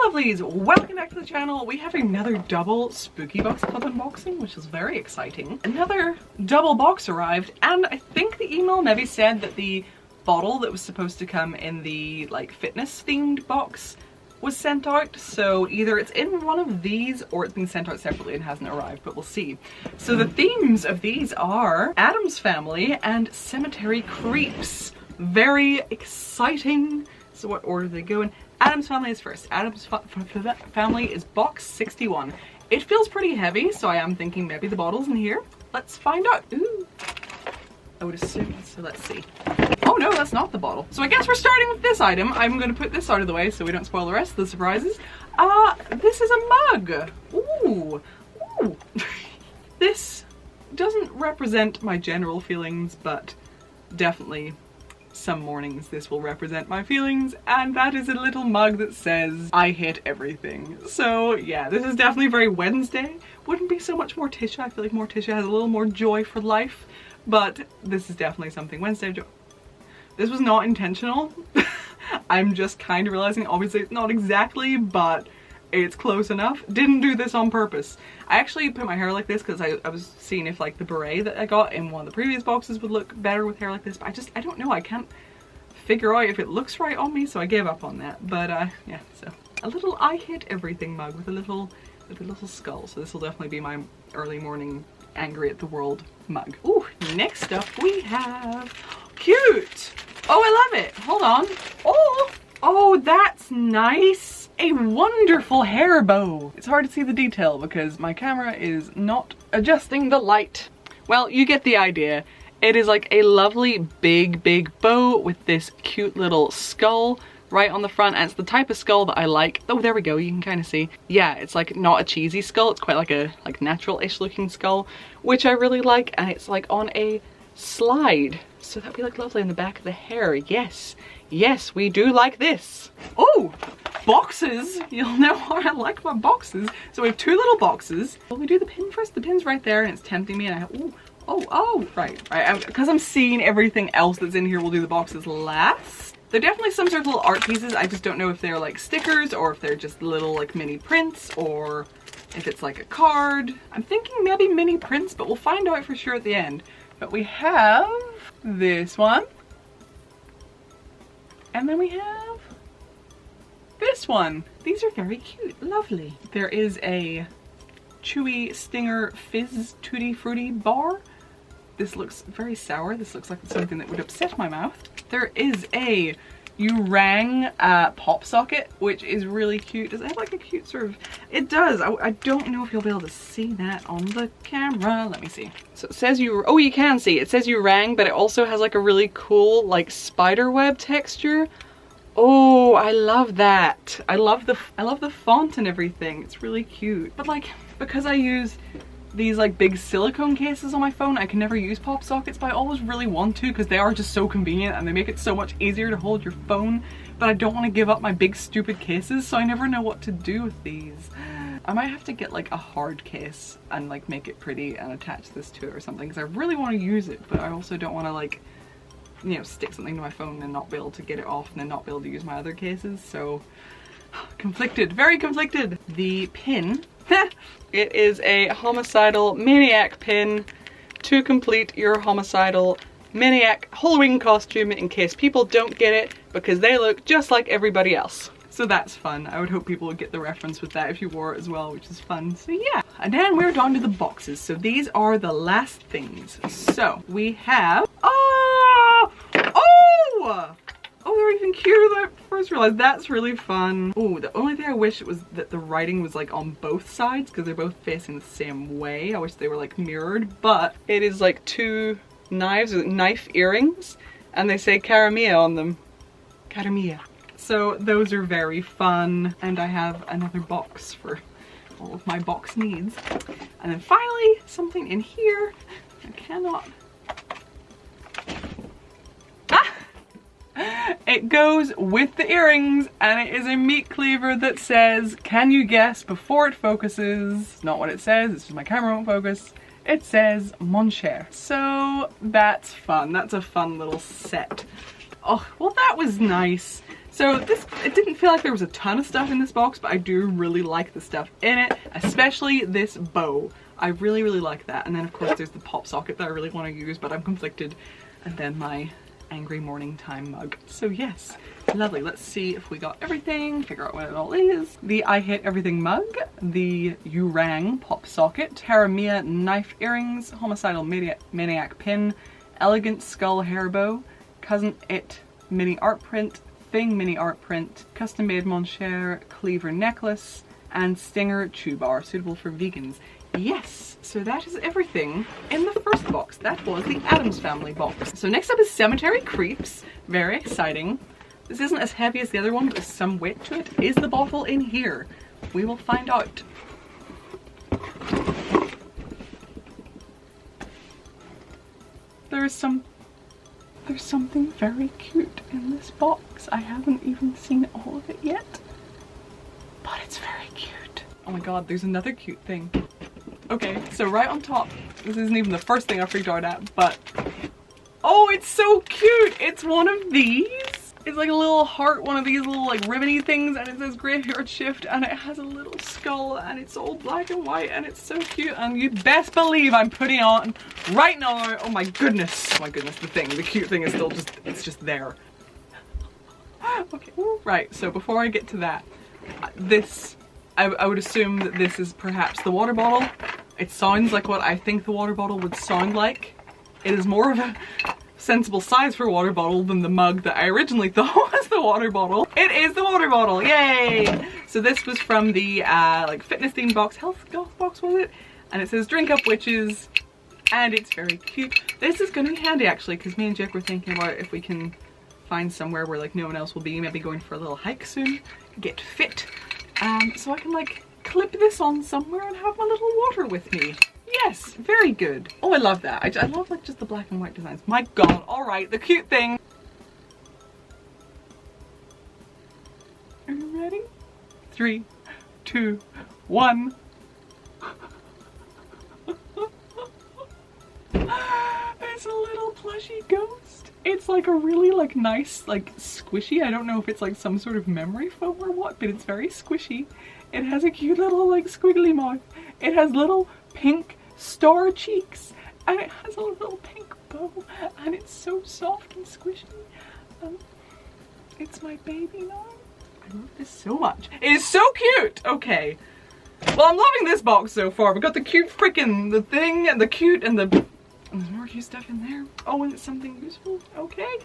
Lovelies, welcome back to the channel. We have another double spooky box club unboxing, which is very exciting. Another double box arrived, and I think the email maybe said that the bottle that was supposed to come in the like fitness themed box was sent out, so either it's in one of these or it's been sent out separately and hasn't arrived, but we'll see. So the themes of these are Addams family and cemetery creeps. Very exciting. So what order do they go in? Addams family is first. Addams family is box 61. It feels pretty heavy, so I am thinking maybe the bottle's in here. Let's find out. Ooh. I would assume, so let's see. Oh no, that's not the bottle. So I guess we're starting with this item. I'm going to put this out of the way so we don't spoil the rest of the surprises. This is a mug. Ooh. Ooh. This doesn't represent my general feelings, but definitely some mornings this will represent my feelings, and that is a little mug that says I hate everything. So yeah, this is definitely very Wednesday. Wouldn't be so much Morticia. I feel like Morticia has a little more joy for life, but this is definitely something Wednesday joy. This was not intentional. I'm just kind of realizing, obviously it's not exactly, but it's close enough. Didn't do this on purpose. I actually put my hair like this because I was seeing if like the beret that I got in one of the previous boxes would look better with hair like this, but I don't know. I can't figure out if it looks right on me, so I gave up on that. But yeah, so a little I hate everything mug with a little skull. So this will definitely be my early morning angry at the world mug. Ooh, next up we have cute. Oh, I love it. Hold on. Oh, that's nice. A wonderful hair bow. It's hard to see the detail because my camera is not adjusting the light. Well, you get the idea. It is like a lovely big bow with this cute little skull right on the front, and it's the type of skull that I like. Oh, there we go, you can kind of see. Yeah, it's like not a cheesy skull, it's quite like a natural-ish looking skull, which I really like, and it's like on a slide. So that'd be like lovely in the back of the hair. Yes, yes, we do like this. Oh, boxes. You'll know how I like my boxes. So we have two little boxes. Well, we do the pin first. The pin's right there and it's tempting me, and I have, right. Because I'm seeing everything else that's in here, we'll do the boxes last. They're definitely some sort of little art pieces. I just don't know if they're like stickers or if they're just little like mini prints or if it's like a card. I'm thinking maybe mini prints, but we'll find out for sure at the end. But we have this one, and then we have this one. These are very cute, lovely. There is a chewy stinger fizz tutti frutti bar. This looks very sour. This looks like something that would upset my mouth. There is a You Rang pop socket, which is really cute. Does it have like a cute sort of, it does. I don't know if you'll be able to see that on the camera. Let me see. So it says oh, you can see. It says You Rang, but it also has like a really cool like spider web texture. Oh, I love that. I love the font and everything. It's really cute. But like, because I use these like big silicone cases on my phone, I can never use pop sockets, but I always really want to because they are just so convenient and they make it so much easier to hold your phone, but I don't want to give up my big stupid cases, so I never know what to do with these. I might have to get like a hard case and like make it pretty and attach this to it or something, because I really want to use it, but I also don't want to like, you know, stick something to my phone and not be able to get it off and then not be able to use my other cases. So conflicted, very conflicted. The pin, it is a homicidal maniac pin to complete your homicidal maniac Halloween costume, in case people don't get it because they look just like everybody else. So that's fun. I would hope people would get the reference with that if you wore it as well, which is fun. So yeah, and then we're down to the boxes. So these are the last things. So we have, oh, they're even cuter than I first realized. That's really fun. Oh, the only thing I wish was that the writing was like on both sides because they're both facing the same way. I wish they were like mirrored, but it is like two knives with knife earrings and they say Caramia on them. Caramia. So those are very fun, and I have another box for all of my box needs. And then finally, something in here. I cannot. It goes with the earrings, and it is a meat cleaver that says, can you guess before it focuses? It's not what it says, it's just my camera won't focus. It says Mon cher. So that's fun. That's a fun little set. Oh, well that was nice. So it didn't feel like there was a ton of stuff in this box, but I do really like the stuff in it, especially this bow. I really, really like that. And then of course there's the pop socket that I really want to use, but I'm conflicted. And then my angry morning time mug. So yes, lovely. Let's see if we got everything, figure out what it all is. The I Hit Everything mug, the You Rang pop socket, Taramia knife earrings, Homicidal maniac pin, Elegant skull hair bow, Cousin It mini art print, Thing mini art print, custom made Mon Cher cleaver necklace, and Stinger chew bar, suitable for vegans. Yes, so that is everything in the first box. That was the Addams Family box. So next up is Cemetery Creeps. Very exciting. This isn't as heavy as the other one, but there's some weight to it. Is the bottle in here? We will find out. There's something very cute in this box. I haven't even seen all of it yet, but it's very cute. Oh my god, there's another cute thing. Okay, so right on top, this isn't even the first thing I freaked out at, but oh, it's so cute! It's one of these. It's like a little heart, one of these little like ribbony things, and it says Graveyard Shift, and it has a little skull, and it's all black and white, and it's so cute, and you best believe I'm putting it on right now. Oh my goodness. Oh my goodness, the cute thing is still just, it's just there. Okay, right, so before I get to that, I would assume that this is perhaps the water bottle. It sounds like what I think the water bottle would sound like. It is more of a sensible size for a water bottle than the mug that I originally thought was the water bottle. It is the water bottle, yay! So this was from the like fitness themed box, health box was it? And it says drink up witches, and it's very cute. This is gonna be handy actually, because me and Jake were thinking about if we can find somewhere where like no one else will be, maybe going for a little hike soon, get fit. So I can like clip this on somewhere and have my little water with me. Yes, very good. Oh, I love that. I love like just the black and white designs. My god, alright, the cute thing. Are you ready? 3, 2, 1. It's a little plushy ghost. It's like a really like nice, like squishy. I don't know if it's like some sort of memory foam or what, but it's very squishy. It has a cute little like squiggly mouth. It has little pink star cheeks, and it has a little pink bow, and it's so soft and squishy. It's my baby now. I love this so much. It is so cute. Okay. Well, I'm loving this box so far. We got the cute freaking the thing and the cute and the. And there's more cute stuff in there. Oh, and it's something useful. Okay.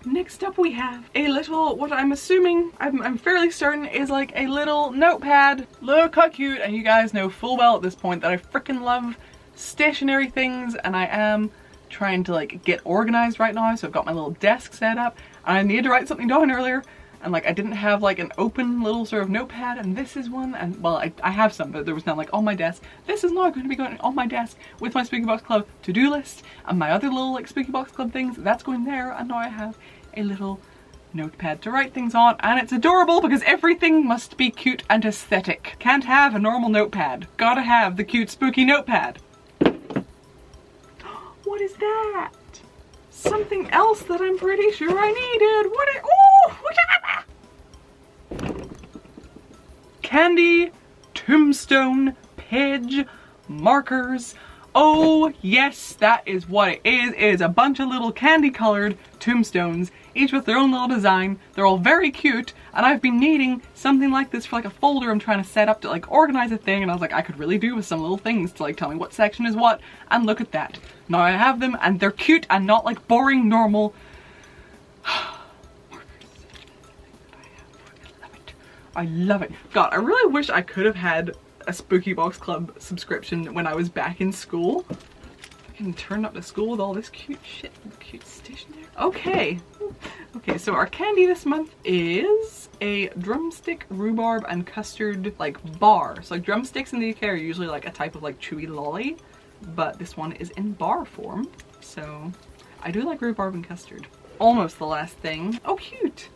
Next up we have a little, what I'm assuming, I'm fairly certain is like a little notepad. Look how cute, and you guys know full well at this point that I freaking love stationary things, and I am trying to like get organized right now, so I've got my little desk set up, and I needed to write something down earlier, and like I didn't have like an open little sort of notepad, and this is one, and well I have some, but there was none like on my desk. This is now going to be going on my desk with my Spooky Box Club to-do list, and my other little like Spooky Box Club things, that's going there, and now I have a little notepad to write things on, and it's adorable because everything must be cute and aesthetic. Can't have a normal notepad. Gotta have the cute spooky notepad. What is that? Something else that I'm pretty sure I needed. What is, oh! Candy, tombstone, page, markers. Oh yes, that is what it is. It is a bunch of little candy colored tombstones, each with their own little design. They're all very cute, and I've been needing something like this for like a folder I'm trying to set up to like organize a thing, and I was like, I could really do with some little things to like tell me what section is what, and look at that. Now I have them, and they're cute and not like boring normal I love it. God, I really wish I could have had a Spooky Box Club subscription when I was back in school. I can turn up to school with all this cute shit and cute stationery. Okay. Okay, so our candy this month is a drumstick, rhubarb, and custard like bar. So like drumsticks in the UK are usually like a type of like chewy lolly, but this one is in bar form. So I do like rhubarb and custard. Almost the last thing. Oh, cute!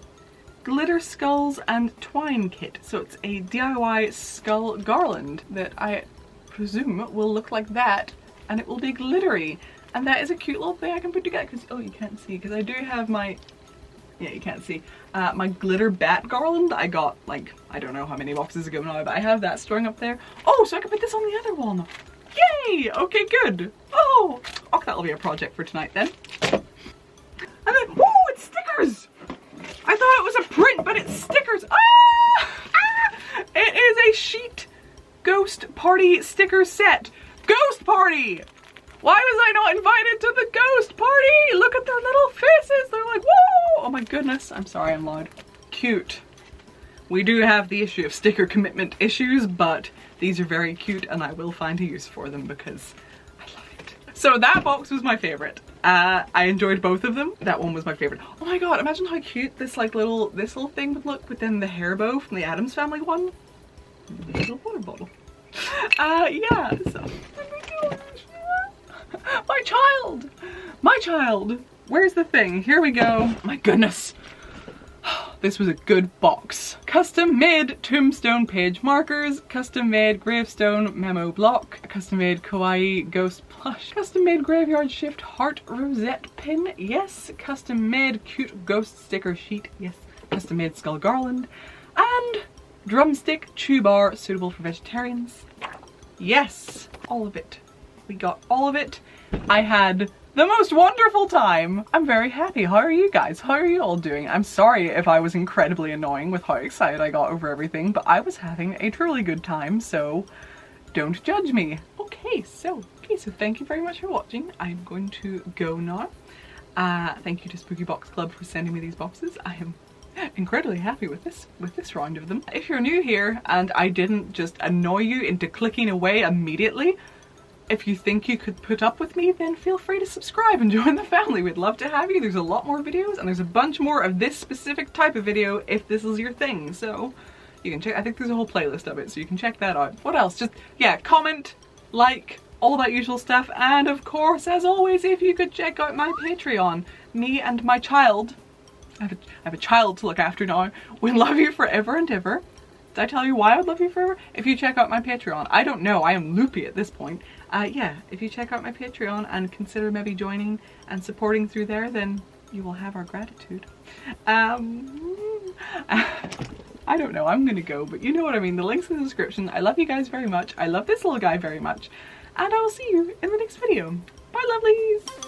Glitter skulls and twine kit. So it's a DIY skull garland that I presume will look like that, and it will be glittery. And that is a cute little thing I can put together because, oh, you can't see, because I do have my Yeah, you can't see. My glitter bat garland, I got like, I don't know how many boxes ago now, but I have that storing up there. Oh, so I can put this on the other wall now. Yay! Okay, good. Oh, that'll be a project for tonight then. And then, oh, it's stickers! I thought it was a print, but it's stickers. It is a sheet ghost party sticker set. Ghost party! Why was I not invited to the ghost party? Look at their little faces. They're like, whoa! Oh my goodness. I'm sorry, I'm loud. Cute. We do have the issue of sticker commitment issues, but these are very cute and I will find a use for them because I love it. So that box was my favorite. I enjoyed both of them. That one was my favorite. Oh my god, imagine how cute this little thing would look, but then the hair bow from the Addams Family one. Little water bottle. Yeah, so my child, where's the thing? Here we go. My goodness, this was a good box. Custom made tombstone page markers, custom made gravestone memo block, custom made kawaii ghost plush, custom made graveyard shift heart rosette pin, yes, custom made cute ghost sticker sheet, yes, custom made skull garland, and drumstick chew bar suitable for vegetarians. Yes, all of it. We got all of it. I had the most wonderful time. I'm very happy. How are you guys? How are you all doing? I'm sorry if I was incredibly annoying with how excited I got over everything, but I was having a truly good time, so don't judge me. Okay, so thank you very much for watching. I'm going to go now. Thank you to Spooky Box Club for sending me these boxes. I am incredibly happy with this round of them. If you're new here and I didn't just annoy you into clicking away immediately, if you think you could put up with me, then feel free to subscribe and join the family. We'd love to have you. There's a lot more videos and there's a bunch more of this specific type of video if this is your thing. So you can check, I think there's a whole playlist of it, so you can check that out. What else? Just, yeah, comment, like, all that usual stuff. And of course, as always, if you could check out my Patreon. Me and my child, I have a child to look after now. We love you forever and ever. Did I tell you why I would love you forever? If you check out my Patreon. I don't know, I am loopy at this point. Yeah, if you check out my Patreon and consider maybe joining and supporting through there, then you will have our gratitude. I don't know, I'm gonna go, but you know what I mean. The link's in the description. I love you guys very much. I love this little guy very much. And I will see you in the next video. Bye, lovelies!